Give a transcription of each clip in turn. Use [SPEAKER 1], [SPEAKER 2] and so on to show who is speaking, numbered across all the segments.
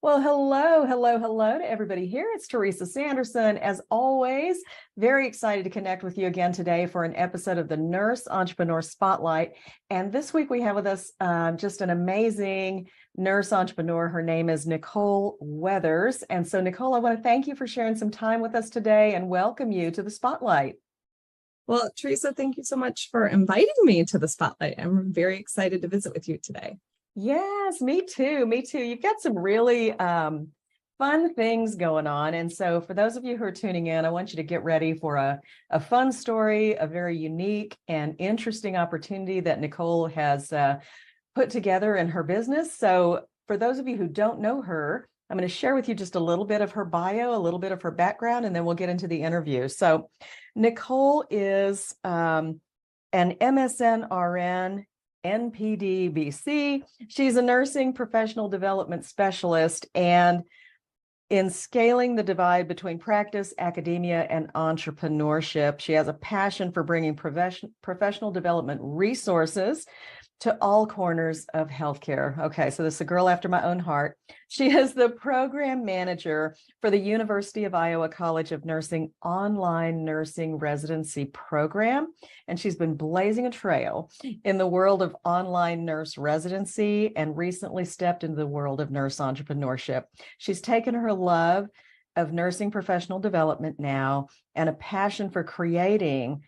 [SPEAKER 1] Well, hello to everybody here. It's Teresa Sanderson. As always, very excited to connect with you again today for an episode of the Nurse Entrepreneur Spotlight. And this week we have with us just an amazing nurse entrepreneur. Her name is Nicole Weathers. And so, Nicole, I want to thank you for sharing some time with us today and welcome you to the Spotlight.
[SPEAKER 2] Well, Teresa, thank you so much for inviting me to the Spotlight. I'm very excited to visit with you today.
[SPEAKER 1] Yes, me too. Me too. You've got some really fun things going on. And so for those of you who are tuning in, I want you to get ready for a fun story, a very unique and interesting opportunity that Nicole has put together in her business. So for those of you who don't know her, I'm going to share with you just a little bit of her bio, a little bit of her background, and then we'll get into the interview. So Nicole is an MSN RN, NPD-BC. She's a nursing professional development specialist, and in scaling the divide between practice, academia, and entrepreneurship, she has a passion for bringing professional development resources to all corners of healthcare. Okay, so this is a girl after my own heart. She is the program manager for the University of Iowa College of Nursing online nursing residency program, and she's been blazing a trail in the world of online nurse residency and recently stepped into the world of nurse entrepreneurship. She's taken her love of nursing professional development now and a passion for creating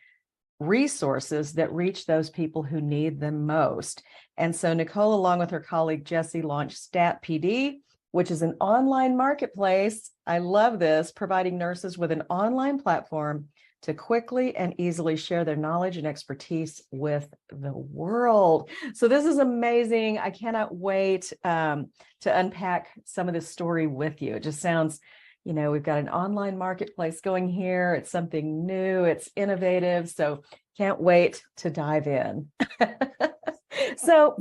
[SPEAKER 1] resources that reach those people who need them most. And so Nicole, along with her colleague Jessi, launched StatPD, which is an online marketplace. I love this, providing nurses with an online platform to quickly and easily share their knowledge and expertise with the world. So this is amazing. I cannot wait to unpack some of this story with you. It just sounds, we've got an online marketplace going here. It's something new. It's innovative. So can't wait to dive in. So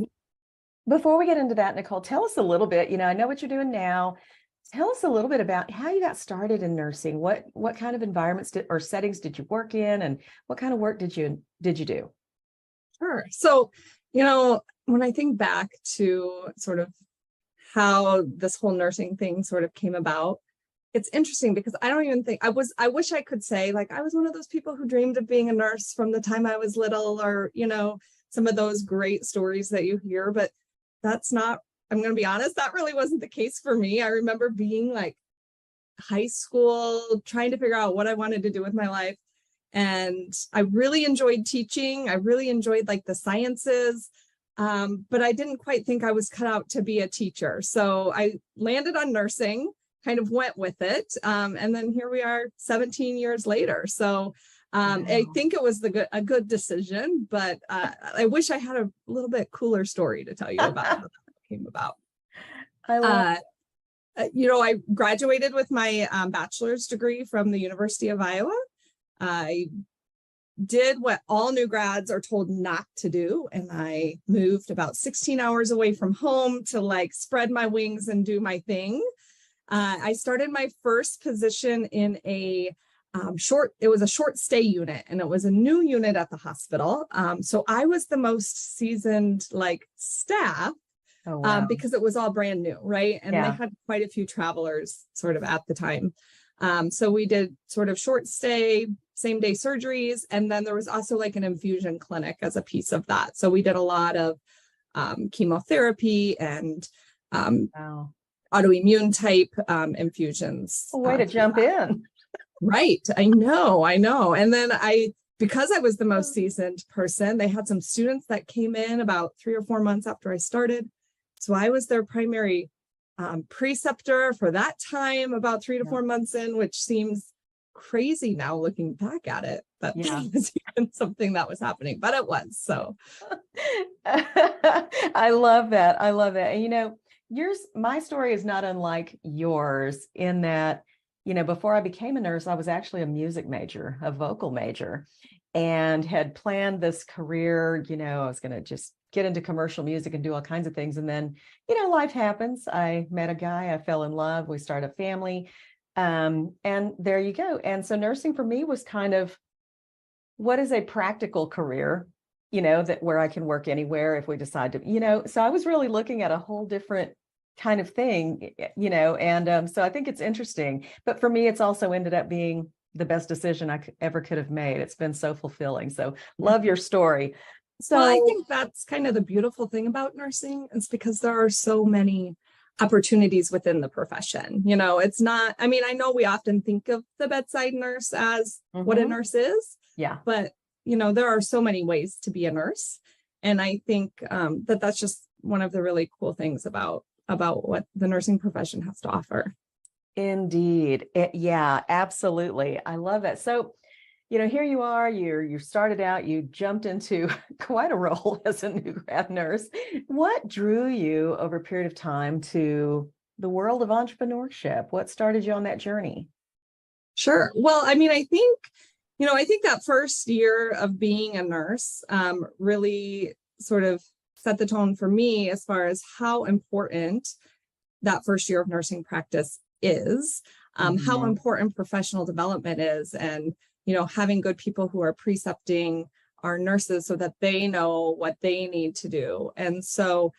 [SPEAKER 1] before we get into that, Nicole, tell us a little bit, I know what you're doing now. Tell us a little bit about how you got started in nursing. What kind of environments or settings did you work in, and what kind of work did you do?
[SPEAKER 2] Sure. So, when I think back to sort of how this whole nursing thing sort of came about, it's interesting because I don't even think I wish I could say like I was one of those people who dreamed of being a nurse from the time I was little, or, some of those great stories that you hear, but that's not, I'm going to be honest, that really wasn't the case for me. I remember being like high school, trying to figure out what I wanted to do with my life. And I really enjoyed teaching. I really enjoyed like the sciences. But I didn't quite think I was cut out to be a teacher. So I landed on nursing, kind of went with it. And then here we are 17 years later. So wow. I think it was a good decision, but I wish I had a little bit cooler story to tell you about how that came about.
[SPEAKER 1] I love
[SPEAKER 2] I graduated with my bachelor's degree from the University of Iowa. I did what all new grads are told not to do, and I moved about 16 hours away from home to like spread my wings and do my thing. I started my first position in a short stay unit, and it was a new unit at the hospital. So I was the most seasoned like staff. Oh, wow. Because it was all brand new, right? And they had quite a few travelers sort of at the time. So we did sort of short stay, same day surgeries. And then there was also like an infusion clinic as a piece of that. So we did a lot of chemotherapy and autoimmune type infusions.
[SPEAKER 1] A way to jump in.
[SPEAKER 2] Right. I know. And then because I was the most seasoned person, they had some students that came in about 3 or 4 months after I started. So I was their primary preceptor for that time, about 3 to 4 months in, which seems crazy now looking back at it. That was even something that was happening, but it was. So
[SPEAKER 1] I love that. And my story is not unlike yours in that, before I became a nurse, I was actually a music major, a vocal major, and had planned this career. I was going to just get into commercial music and do all kinds of things. And then, life happens. I met a guy, I fell in love, we started a family. And there you go. And so nursing for me was kind of, what is a practical career, that where I can work anywhere if we decide to, so I was really looking at a whole different kind of thing, and so I think it's interesting. But for me, it's also ended up being the best decision I ever could have made. It's been so fulfilling. So love your story. So
[SPEAKER 2] Well, I think that's kind of the beautiful thing about nursing, is because there are so many opportunities within the profession. It's not, I mean, I know we often think of the bedside nurse as what a nurse is,
[SPEAKER 1] yeah,
[SPEAKER 2] but there are so many ways to be a nurse. And I think that that's just one of the really cool things about what the nursing profession has to offer.
[SPEAKER 1] indeed. Yeah, absolutely. I love it. So, here you are, you started out, you jumped into quite a role as a new grad nurse. What drew you over a period of time to the world of entrepreneurship? What started you on that journey?
[SPEAKER 2] Sure. Well, I mean, I think that first year of being a nurse really sort of set the tone for me as far as how important that first year of nursing practice is, how important professional development is, and having good people who are precepting our nurses so that they know what they need to do. And so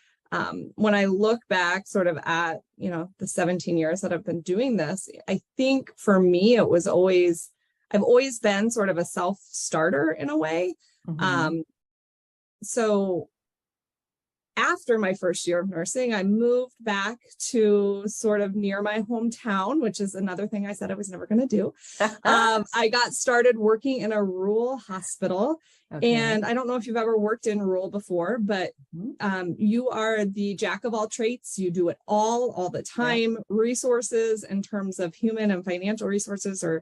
[SPEAKER 2] when I look back sort of at, the 17 years that I've been doing this, I think for me, I've always been sort of a self-starter in a way. So after my first year of nursing, I moved back to sort of near my hometown, which is another thing I said I was never going to do. I got started working in a rural hospital. Okay. And I don't know if you've ever worked in rural before, but you are the jack of all trades. You do it all the time. Yep. Resources in terms of human and financial resources are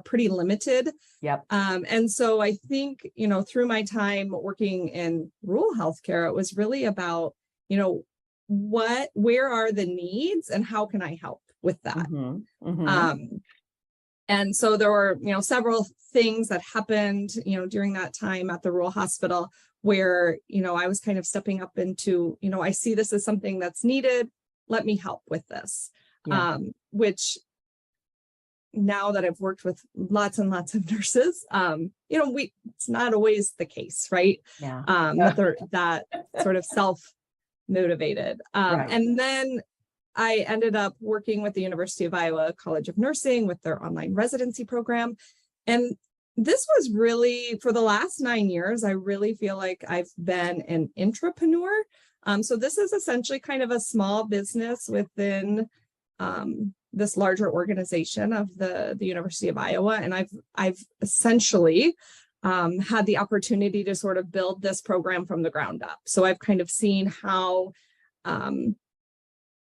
[SPEAKER 2] pretty limited.
[SPEAKER 1] Yep.
[SPEAKER 2] And so I think, through my time working in rural healthcare, it was really about, where are the needs and how can I help with that? And so there were, several things that happened, during that time at the rural hospital where, I was kind of stepping up into, I see this as something that's needed. Let me help with this, which now that I've worked with lots and lots of nurses, it's not always the case, right?
[SPEAKER 1] Yeah.
[SPEAKER 2] That they're that sort of self-motivated. Right. And then I ended up working with the University of Iowa College of Nursing with their online residency program. And this was really, for the last 9 years, I really feel like I've been an intrapreneur. So this is essentially kind of a small business within this larger organization of the University of Iowa. And I've essentially had the opportunity to sort of build this program from the ground up. So I've kind of seen how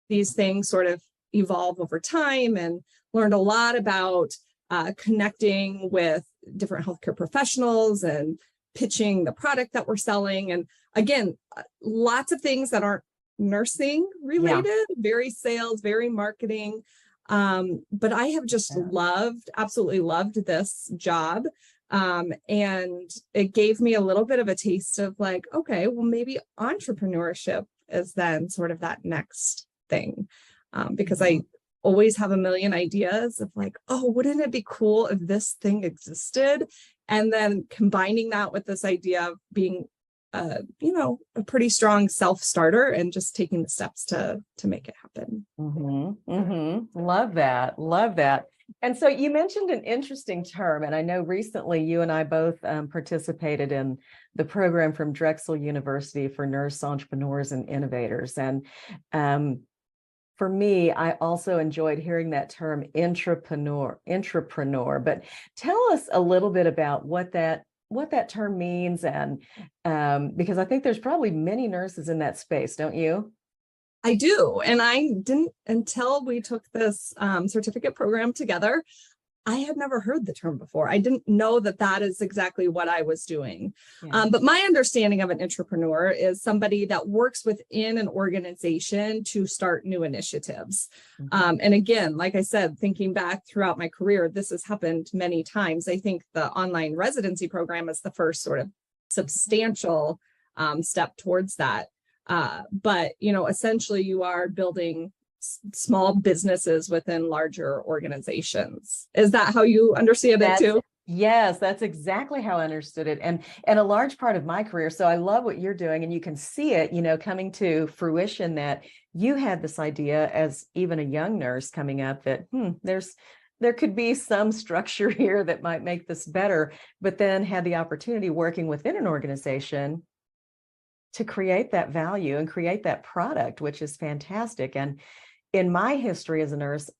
[SPEAKER 2] these things sort of evolve over time, and learned a lot about connecting with different healthcare professionals and pitching the product that we're selling. And again, lots of things that aren't nursing related, very sales, very marketing. But I have just absolutely loved this job. And it gave me a little bit of a taste of like, okay, well, maybe entrepreneurship is then sort of that next thing. Because I always have a million ideas of like, oh, wouldn't it be cool if this thing existed? And then combining that with this idea of being a pretty strong self-starter and just taking the steps to make it happen.
[SPEAKER 1] Love that. Love that. And so you mentioned an interesting term, and I know recently you and I both participated in the program from Drexel University for nurse entrepreneurs and innovators. And for me, I also enjoyed hearing that term intrapreneur. But tell us a little bit about what that term means, and because I think there's probably many nurses in that space, don't you?
[SPEAKER 2] I do. And I didn't, until we took this certificate program together, I had never heard the term before. I didn't know that that is exactly what I was doing. Yeah. But my understanding of an intrapreneur is somebody that works within an organization to start new initiatives. And again, like I said, thinking back throughout my career, this has happened many times. I think the online residency program is the first sort of substantial step towards that. But, essentially you are building small businesses within larger organizations. Is that how you understand it too?
[SPEAKER 1] Yes, that's exactly how I understood it. And a large part of my career. So I love what you're doing, and you can see it, coming to fruition, that you had this idea as even a young nurse coming up that there could be some structure here that might make this better, but then had the opportunity working within an organization to create that value and create that product, which is fantastic. And in my history as a nurse,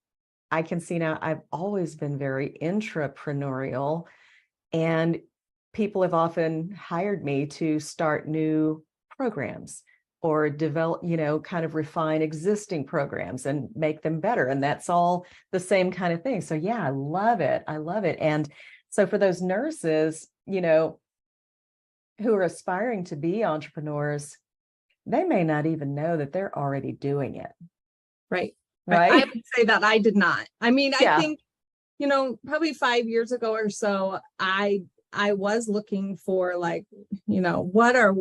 [SPEAKER 1] I can see now I've always been very intrapreneurial, and people have often hired me to start new programs or develop, kind of refine existing programs and make them better. And that's all the same kind of thing. So yeah, I love it. I love it. And so for those nurses, who are aspiring to be entrepreneurs, they may not even know that they're already doing it.
[SPEAKER 2] Right.
[SPEAKER 1] Right.
[SPEAKER 2] I would say that I did not. I mean,
[SPEAKER 1] Yeah.
[SPEAKER 2] I think, probably 5 years ago or so, I was looking for like, what are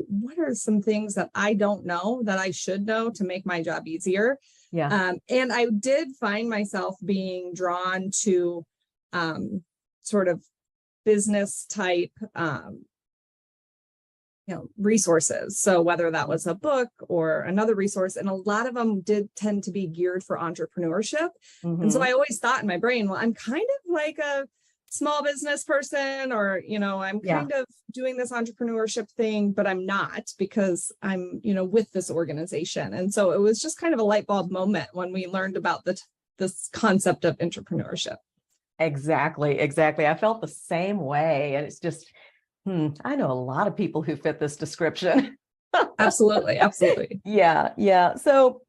[SPEAKER 2] some things that I don't know that I should know to make my job easier.
[SPEAKER 1] Yeah.
[SPEAKER 2] And I did find myself being drawn to sort of business type resources. So whether that was a book or another resource, and a lot of them did tend to be geared for entrepreneurship. And so I always thought in my brain, well, I'm kind of like a small business person, or, I'm kind of doing this entrepreneurship thing, but I'm not, because I'm, with this organization. And so it was just kind of a light bulb moment when we learned about this concept of entrepreneurship.
[SPEAKER 1] Exactly. I felt the same way. And it's just, I know a lot of people who fit this description.
[SPEAKER 2] Absolutely.
[SPEAKER 1] Yeah. So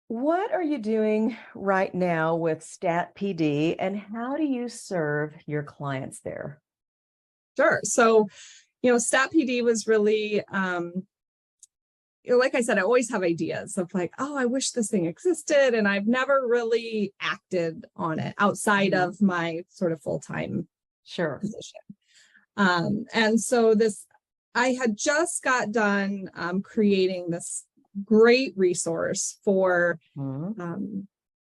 [SPEAKER 1] what are you doing right now with Stat PD, and how do you serve your clients there?
[SPEAKER 2] Sure. So, Stat PD was really, like I said, I always have ideas of like, oh, I wish this thing existed. And I've never really acted on it outside of my sort of full-time position. And so I had just got done creating this great resource for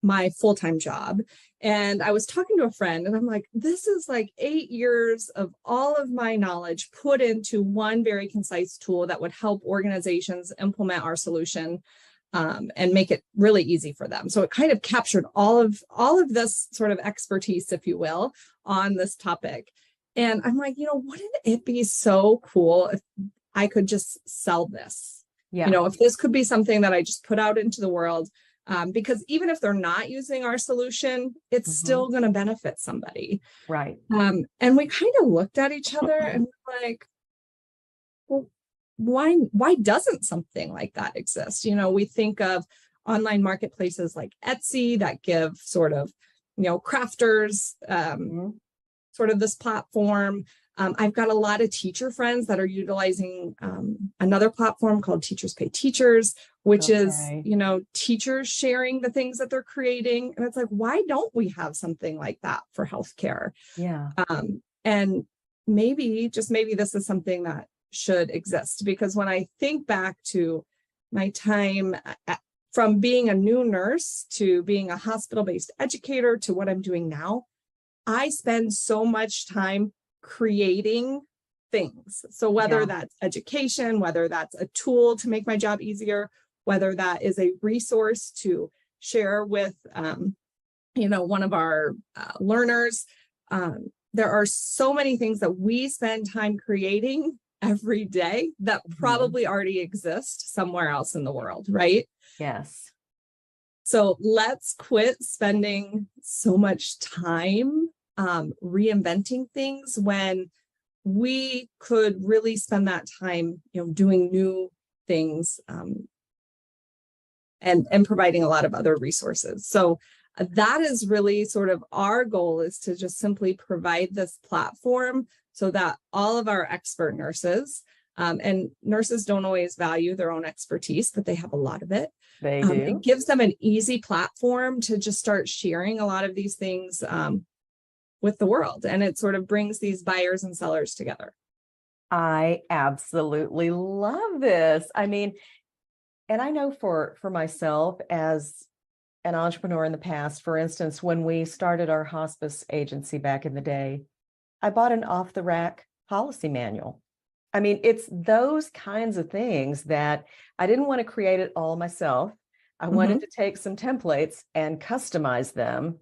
[SPEAKER 2] my full-time job. And I was talking to a friend, and I'm like, this is like 8 years of all of my knowledge put into one very concise tool that would help organizations implement our solution and make it really easy for them. So it kind of captured all of this sort of expertise, if you will, on this topic. And I'm like, wouldn't it be so cool if I could just sell this?
[SPEAKER 1] Yeah.
[SPEAKER 2] If this could be something that I just put out into the world, because even if they're not using our solution, it's still going to benefit somebody.
[SPEAKER 1] Right.
[SPEAKER 2] And we kind of looked at each other and were like, well, why doesn't something like that exist? We think of online marketplaces like Etsy that give sort of, crafters, sort of this platform. I've got a lot of teacher friends that are utilizing another platform called Teachers Pay Teachers, which is, teachers sharing the things that they're creating. And it's like, why don't we have something like that for healthcare?
[SPEAKER 1] Yeah.
[SPEAKER 2] And maybe this is something that should exist, because when I think back to my time from being a new nurse to being a hospital-based educator to what I'm doing now, I spend so much time creating things. So whether that's education, whether that's a tool to make my job easier, whether that is a resource to share with, one of our learners, there are so many things that we spend time creating every day that probably already exist somewhere else in the world, right?
[SPEAKER 1] Yes.
[SPEAKER 2] So let's quit spending so much time reinventing things when we could really spend that time, doing new things and providing a lot of other resources. So that is really sort of our goal, is to just simply provide this platform so that all of our expert nurses, and nurses don't always value their own expertise, but they have a lot of it.
[SPEAKER 1] They do.
[SPEAKER 2] It gives them an easy platform to just start sharing a lot of these things with the world. And it sort of brings these buyers and sellers together.
[SPEAKER 1] I absolutely love this. I mean, and I know for myself as an entrepreneur in the past, for instance, when we started our hospice agency back in the day, I bought an off the rack policy manual. I mean, it's those kinds of things that I didn't want to create it all myself. I wanted to take some templates and customize them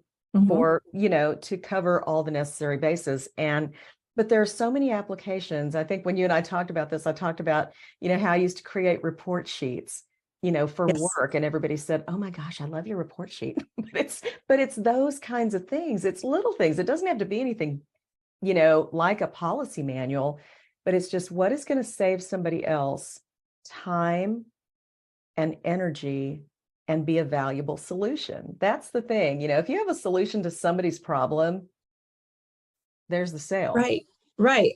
[SPEAKER 1] for, to cover all the necessary bases. But there are so many applications. I think when you and I talked about this, I talked about, how I used to create report sheets, for work, and everybody said, "Oh my gosh, I love your report sheet." but it's those kinds of things. It's little things. It doesn't have to be anything, like a policy manual, but it's just what is going to save somebody else time and energy and be a valuable solution. That's the thing. If you have a solution to somebody's problem, there's the sale.
[SPEAKER 2] Right.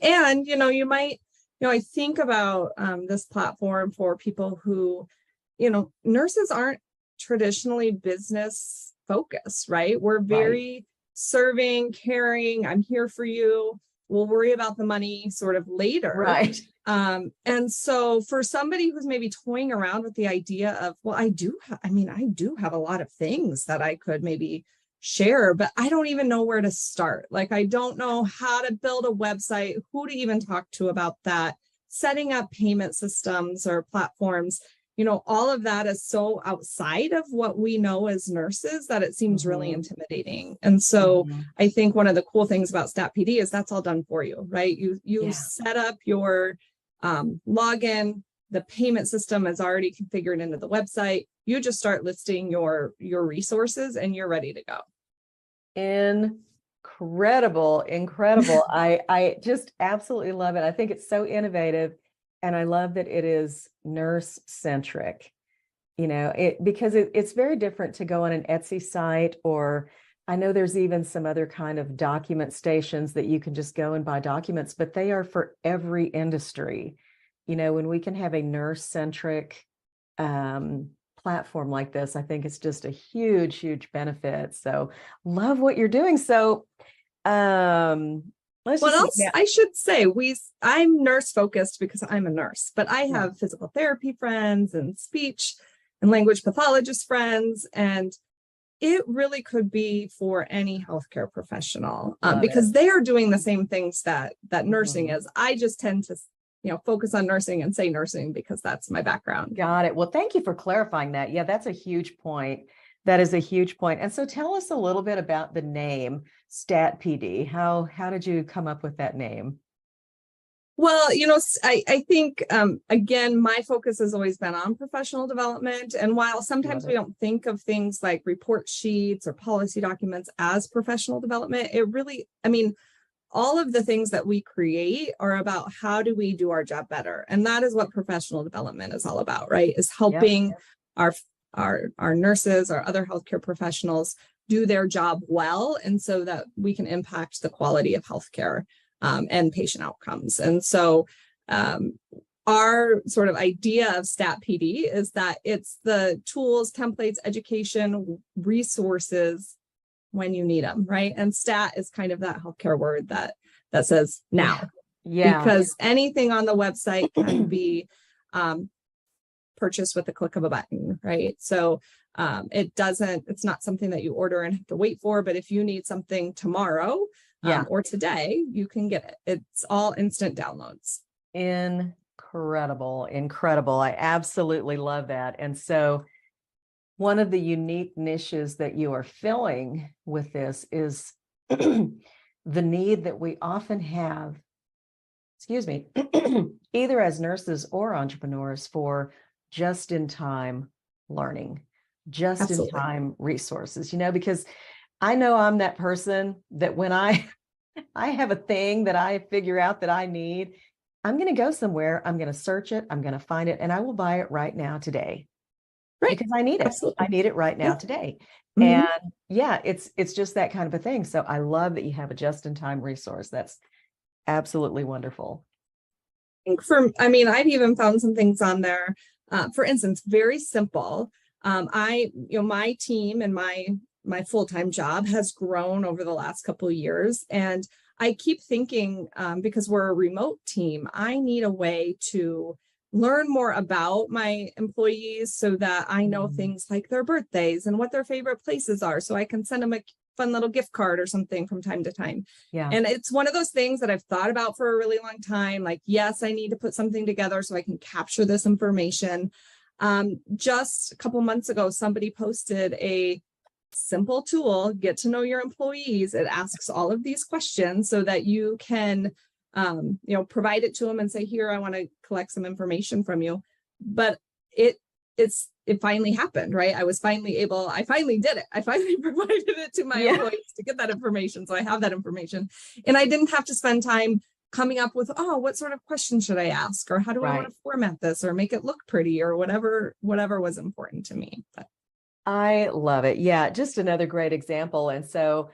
[SPEAKER 2] And, you might, I think about this platform for people who, nurses aren't traditionally business focused, right? We're very serving, caring, I'm here for you. We'll worry about the money sort of later.
[SPEAKER 1] Right.
[SPEAKER 2] And so for somebody who's maybe toying around with the idea of, well, I do have a lot of things that I could maybe share, but I don't even know where to start. Like, I don't know how to build a website, who to even talk to about that, setting up payment systems or platforms. All of that is so outside of what we know as nurses that it seems really intimidating. And so I think one of the cool things about StatPD is that's all done for you, right? You set up your login, the payment system is already configured into the website. You just start listing your resources and you're ready to go.
[SPEAKER 1] Incredible. I just absolutely love it. I think it's so innovative. And I love that it is nurse-centric, because it's very different to go on an Etsy site, or I know there's even some other kind of document stations that you can just go and buy documents, but they are for every industry. When we can have a nurse-centric platform like this, I think it's just a huge, huge benefit. So love what you're doing. So
[SPEAKER 2] I should say, I'm nurse focused because I'm a nurse, but I have physical therapy friends and speech and language pathologist friends, and it really could be for any healthcare professional because they are doing the same things that nursing is. I just tend to, focus on nursing and say nursing because that's my background.
[SPEAKER 1] Got it. Well, thank you for clarifying that. Yeah, that's a huge point. That is a huge point. And so tell us a little bit about the name StatPD. How did you come up with that name?
[SPEAKER 2] Well, I think, again, my focus has always been on professional development. And while sometimes we don't think of things like report sheets or policy documents as professional development, it really, all of the things that we create are about how do we do our job better. And that is what professional development is all about, right? Is helping our nurses, our other healthcare professionals do their job well, and so that we can impact the quality of healthcare and patient outcomes. And so our sort of idea of StatPD is that it's the tools, templates, education, resources when you need them, right? And stat is kind of that healthcare word that says now. Because anything on the website can be purchased with the click of a button, right? So it's not something that you order and have to wait for, but if you need something tomorrow or today, you can get it. It's all instant downloads.
[SPEAKER 1] Incredible. I absolutely love that. And so one of the unique niches that you are filling with this is the need that we often have, either as nurses or entrepreneurs, for just-in-time learning, just-in-time resources, because I know I'm that person that when I have a thing that I figure out that I need, I'm going to go somewhere, I'm going to search it, I'm going to find it, and I will buy it right now today. Right. Because I need it. Absolutely. I need it right now today. And it's just that kind of a thing. So I love that you have a just-in-time resource. That's absolutely wonderful.
[SPEAKER 2] I've even found some things on there. For instance, very simple. My team and my full-time job has grown over the last couple of years. And I keep thinking, because we're a remote team, I need a way to learn more about my employees so that I know things like their birthdays and what their favorite places are. So I can send them fun little gift card or something from time to time.
[SPEAKER 1] Yeah.
[SPEAKER 2] And it's one of those things that I've thought about for a really long time. Like, yes, I need to put something together so I can capture this information. Just a couple months ago, somebody posted a simple tool, get to know your employees. It asks all of these questions so that you can, provide it to them and say, here, I want to collect some information from you. But it finally happened, right? I finally did it. I finally provided it to my employees to get that information. So I have that information, and I didn't have to spend time coming up with, what sort of questions should I ask? Or how do I want to format this or make it look pretty or whatever was important to me. But
[SPEAKER 1] I love it. Yeah. Just another great example. And so,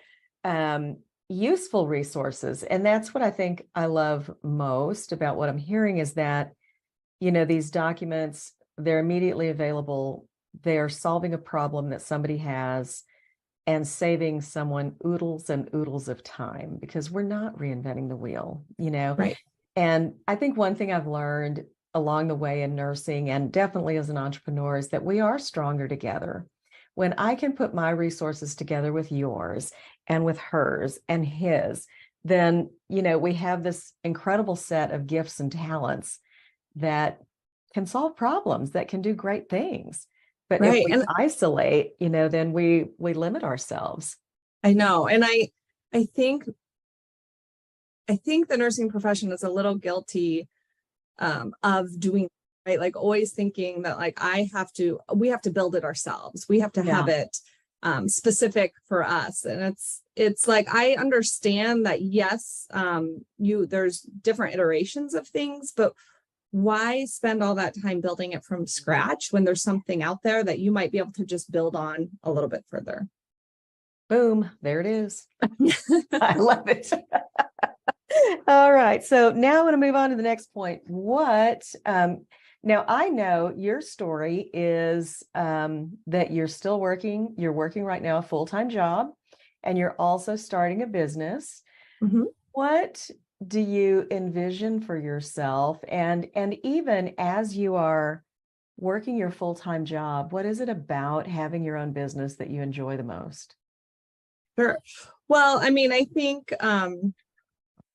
[SPEAKER 1] useful resources. And that's what I think I love most about what I'm hearing is that, these documents, they're immediately available. They're solving a problem that somebody has and saving someone oodles and oodles of time, because we're not reinventing the wheel,
[SPEAKER 2] Right.
[SPEAKER 1] And I think one thing I've learned along the way in nursing, and definitely as an entrepreneur, is that we are stronger together. When I can put my resources together with yours and with hers and his, then, we have this incredible set of gifts and talents that can solve problems, that can do great things. But if we isolate, then we limit ourselves.
[SPEAKER 2] I know. And I think the nursing profession is a little guilty of doing, right? Like always thinking that like we have to build it ourselves. We have to have it specific for us. And it's like, I understand that, yes, there's different iterations of things, but why spend all that time building it from scratch when there's something out there that you might be able to just build on a little bit further?
[SPEAKER 1] Boom, there it is. I love it. All right. So now I want to move on to the next point. Now I know your story is that you're still working. You're working right now a full-time job, and you're also starting a business.
[SPEAKER 2] Mm-hmm.
[SPEAKER 1] What do you envision for yourself? And even as you are working your full-time job, what is it about having your own business that you enjoy the most?
[SPEAKER 2] Sure. Well, I mean, I think,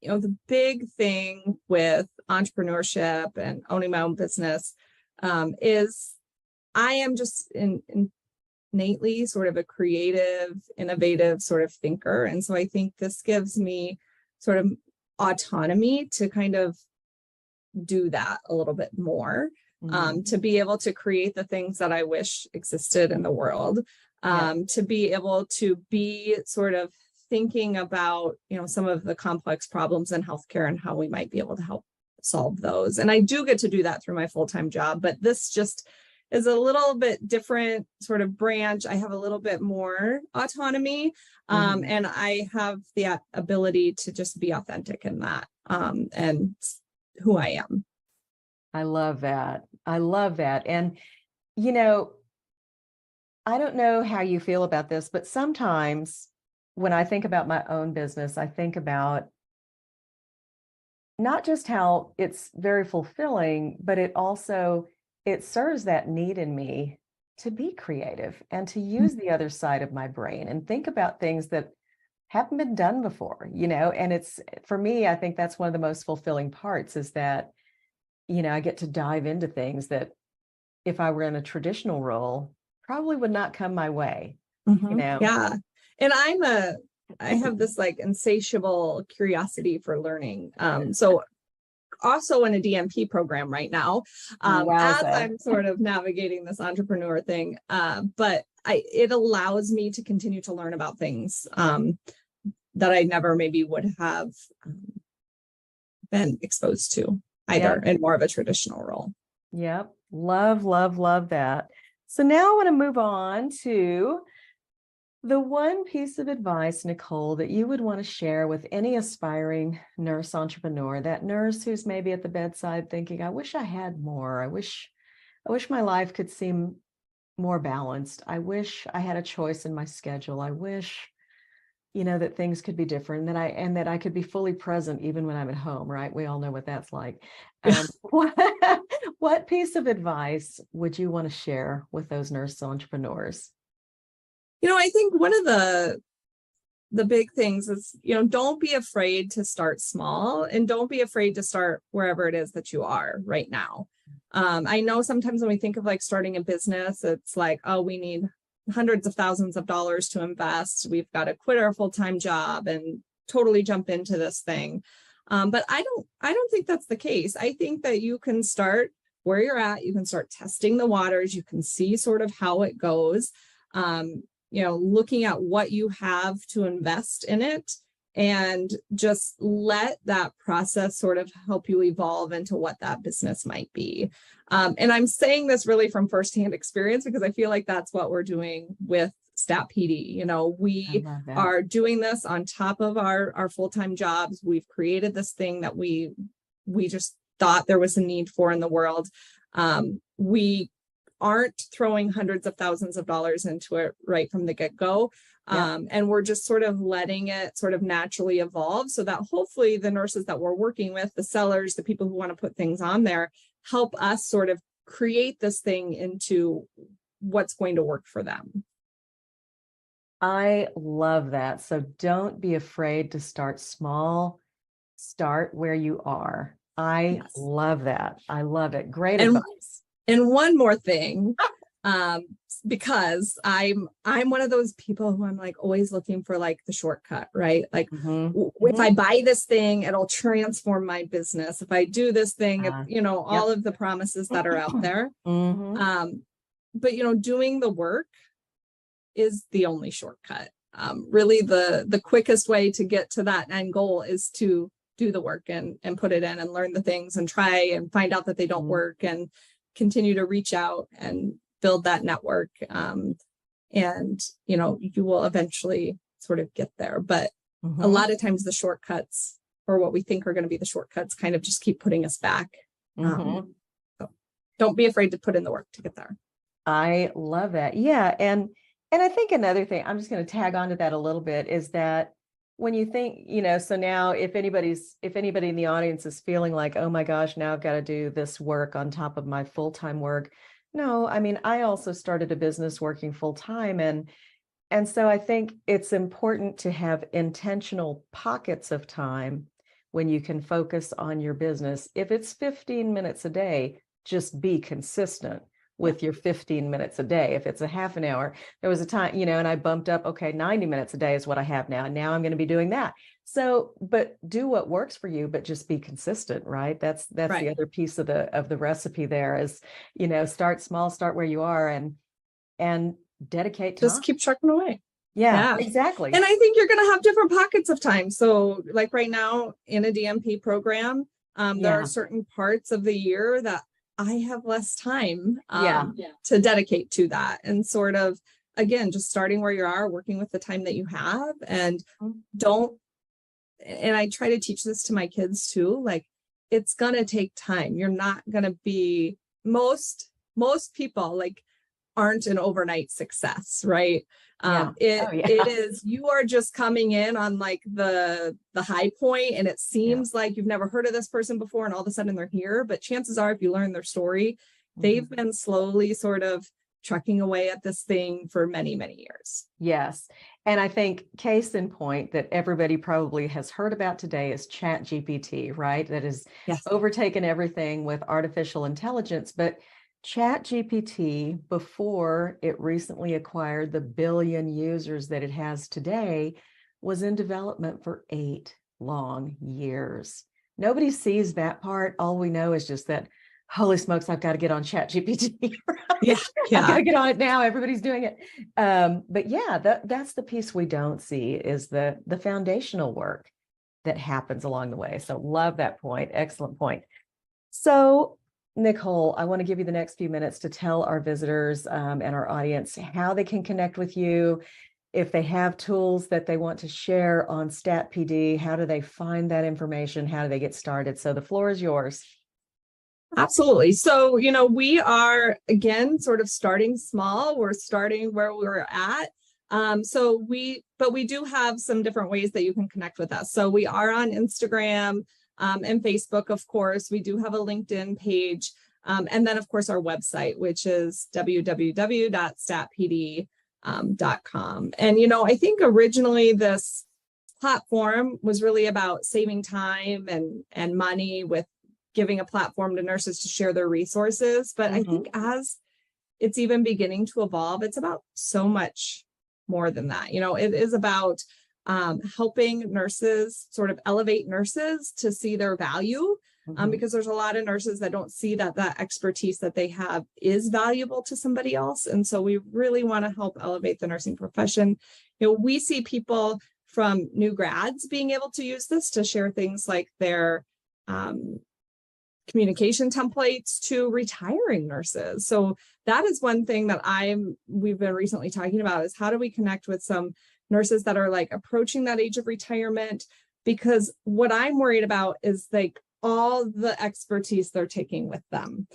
[SPEAKER 2] the big thing with entrepreneurship and owning my own business is I am just innately sort of a creative, innovative sort of thinker. And so I think this gives me sort of autonomy to kind of do that a little bit more, to be able to create the things that I wish existed in the world, to be able to be sort of thinking about, some of the complex problems in healthcare and how we might be able to help solve those. And I do get to do that through my full-time job, but this just is a little bit different sort of branch. I have a little bit more autonomy, and I have the ability to just be authentic in that, and who I am.
[SPEAKER 1] I love that. I love that. And, I don't know how you feel about this, but sometimes when I think about my own business, I think about not just how it's very fulfilling, but it serves that need in me to be creative and to use the other side of my brain and think about things that haven't been done before, and it's, for me, I think that's one of the most fulfilling parts is that, I get to dive into things that if I were in a traditional role, probably would not come my way,
[SPEAKER 2] Yeah. And I have this like insatiable curiosity for learning. So also in a DMP program right now, as I'm sort of navigating this entrepreneur thing. But it allows me to continue to learn about things that I never maybe would have been exposed to either in more of a traditional role.
[SPEAKER 1] Yep. Love, love, love that. So now I want to move on to the one piece of advice, Nicole, that you would want to share with any aspiring nurse entrepreneur, that nurse who's maybe at the bedside thinking, I wish I had more. I wish my life could seem more balanced. I wish I had a choice in my schedule. I wish, that things could be different, and that I could be fully present even when I'm at home, right? We all know what that's like. What piece of advice would you want to share with those nurse entrepreneurs?
[SPEAKER 2] I think one of the the big things is, don't be afraid to start small, and don't be afraid to start wherever it is that you are right now. I know sometimes when we think of like starting a business, it's like, oh, we need hundreds of thousands of dollars to invest. We've got to quit our full-time job and totally jump into this thing. But I don't think that's the case. I think that you can start where you're at. You can start testing the waters. You can see sort of how it goes. Looking at what you have to invest in it, and just let that process sort of help you evolve into what that business might be. And I'm saying this really from firsthand experience, because I feel like that's what we're doing with Stat PD. We are doing this on top of our full-time jobs. We've created this thing that we just thought there was a need for in the world. We aren't throwing hundreds of thousands of dollars into it right from the get-go. And we're just sort of letting it sort of naturally evolve, so that hopefully the nurses that we're working with, the sellers, the people who want to put things on there, help us sort of create this thing into what's going to work for them.
[SPEAKER 1] I love that. So don't be afraid to start small. Start where you are. I love that. I love it. Great advice.
[SPEAKER 2] And one more thing, because I'm one of those people who I'm like always looking for like the shortcut, right? Like if I buy this thing, it'll transform my business. If I do this thing, all of the promises that are out there. But doing the work is the only shortcut. Really the quickest way to get to that end goal is to do the work and put it in and learn the things and try and find out that they don't work, and continue to reach out and build that network. And you will eventually sort of get there. But a lot of times the shortcuts, or what we think are going to be the shortcuts, kind of just keep putting us back. So don't be afraid to put in the work to get there.
[SPEAKER 1] I love that. Yeah. And I think another thing, I'm just going to tag on to that a little bit, is that when you think, so now if anybody in the audience is feeling like, oh my gosh, now I've got to do this work on top of my full-time work. No, I mean, I also started a business working full-time. And so I think it's important to have intentional pockets of time when you can focus on your business. If it's 15 minutes a day, just be consistent with your 15 minutes a day. If it's a half an hour, there was a time, and I bumped up, okay, 90 minutes a day is what I have now. And now I'm going to be doing that. So, but do what works for you, but just be consistent, right? That's right. The other piece of the recipe there is, start small, start where you are, and dedicate time.
[SPEAKER 2] Just keep trucking away.
[SPEAKER 1] Yeah, exactly.
[SPEAKER 2] And I think you're going to have different pockets of time. So like right now in a DMP program, there are certain parts of the year that I have less time to dedicate to that, and sort of, again, just starting where you are, working with the time that you have, and and I try to teach this to my kids too, like, it's going to take time. You're not going to be, most people like aren't an overnight success, right? It is, you are just coming in on like the high point, and it seems like you've never heard of this person before, and all of a sudden they're here. But chances are, if you learn their story, they've been slowly sort of trucking away at this thing for many, many years.
[SPEAKER 1] Yes. And I think case in point that everybody probably has heard about today is ChatGPT, right? That has overtaken everything with artificial intelligence. But ChatGPT, before it recently acquired the 1 billion users that it has today, was in development for 8 long years. Nobody sees that part. All we know is just that, holy smokes, I've got to get on ChatGPT. Right? I've got to get on it now. Everybody's doing it. But that's the piece we don't see, is the foundational work that happens along the way. So love that point. Excellent point. So Nicole, I want to give you the next few minutes to tell our visitors and our audience how they can connect with you. If they have tools that they want to share on Stat PD, how do they find that information? How do they get started? So the floor is yours.
[SPEAKER 2] Absolutely. So, we are, again, sort of starting small. We're starting where we're at. But we do have some different ways that you can connect with us. So we are on Instagram and Facebook, of course. We do have a LinkedIn page. And then, of course, our website, which is www.statpd.com. .com. And, you know, I think originally this platform was really about saving time and money with giving a platform to nurses to share their resources. But I think as it's even beginning to evolve, it's about so much more than that. You know, it is about helping nurses sort of elevate nurses to see their value. Because there's a lot of nurses that don't see that expertise that they have is valuable to somebody else. And so we really want to help elevate the nursing profession. You know, we see people from new grads being able to use this to share things like their communication templates to retiring nurses. So that is one thing that we've been recently talking about, is how do we connect with some nurses that are like approaching that age of retirement? Because what I'm worried about is like all the expertise they're taking with them.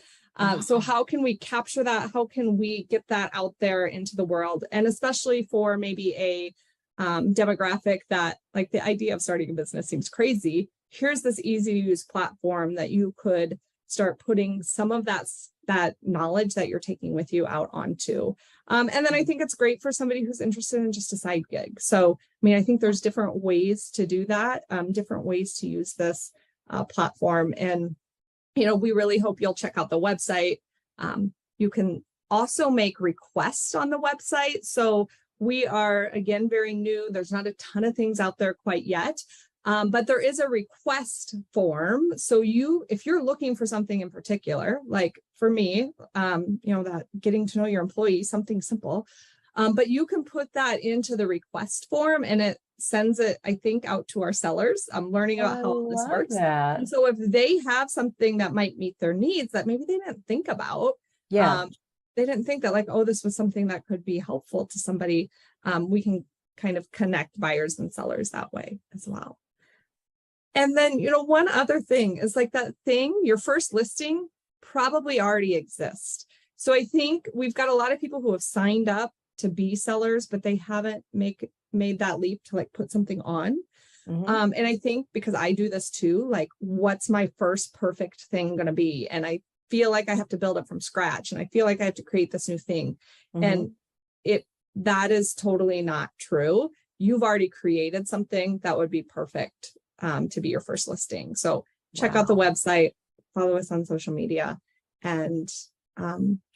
[SPEAKER 2] So how can we capture that? How can we get that out there into the world? And especially for maybe a demographic that, like, the idea of starting a business seems crazy. Here's this easy to use platform that you could start putting some of that knowledge that you're taking with you out onto. And then I think it's great for somebody who's interested in just a side gig. So, I mean, I think there's different ways to do that, different ways to use this platform. And, you know, we really hope you'll check out the website. You can also make requests on the website. So we are, again, very new. There's not a ton of things out there quite yet, but there is a request form. So if you're looking for something in particular, like for me, you know, that getting to know your employees, something simple, but you can put that into the request form and it sends it, I think, out to our sellers. I'm learning about how this works. And so if they have something that might meet their needs that maybe they didn't think about, they didn't think that, like, oh, this was something that could be helpful to somebody, we can kind of connect buyers and sellers that way as well. And then, you know, one other thing is like that thing, your first listing probably already exists. So I think we've got a lot of people who have signed up to be sellers, but they haven't made that leap to like put something on. And I think because I do this too, like, what's my first perfect thing going to be? And I feel like I have to build it from scratch, and I feel like I have to create this new thing. And that is totally not true. You've already created something that would be perfect to be your first listing. So check out the website, follow us on social media, and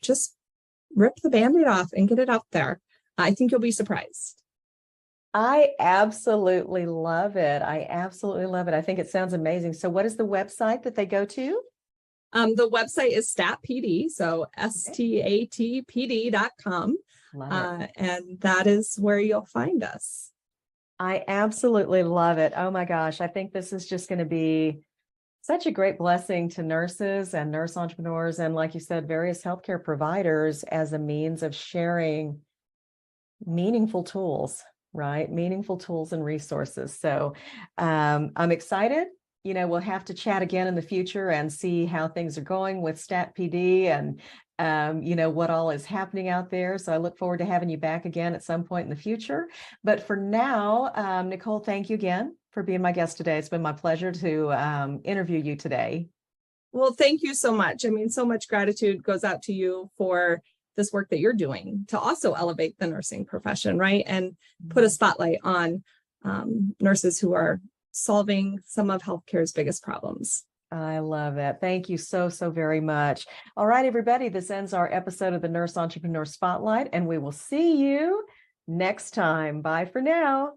[SPEAKER 2] just rip the Band-Aid off and get it out there. I think you'll be surprised.
[SPEAKER 1] I absolutely love it. I think it sounds amazing. So what is the website that they go to?
[SPEAKER 2] The website is StatPD, so STATPD.com. And that is where you'll find us.
[SPEAKER 1] I absolutely love it. Oh my gosh. I think this is just going to be such a great blessing to nurses and nurse entrepreneurs, and, like you said, various healthcare providers, as a means of sharing meaningful tools, right? Meaningful tools and resources. So I'm excited. You know, we'll have to chat again in the future and see how things are going with StatPD and, you know, what all is happening out there. So I look forward to having you back again at some point in the future. But for now, Nicole, thank you again for being my guest today. It's been my pleasure to interview you today.
[SPEAKER 2] Well, thank you so much. I mean, so much gratitude goes out to you for this work that you're doing to also elevate the nursing profession, right? And put a spotlight on nurses who are solving some of healthcare's biggest problems.
[SPEAKER 1] I love it. Thank you so very much. All right, everybody, this ends our episode of the Nurse Entrepreneur Spotlight, and we will see you next time. Bye for now.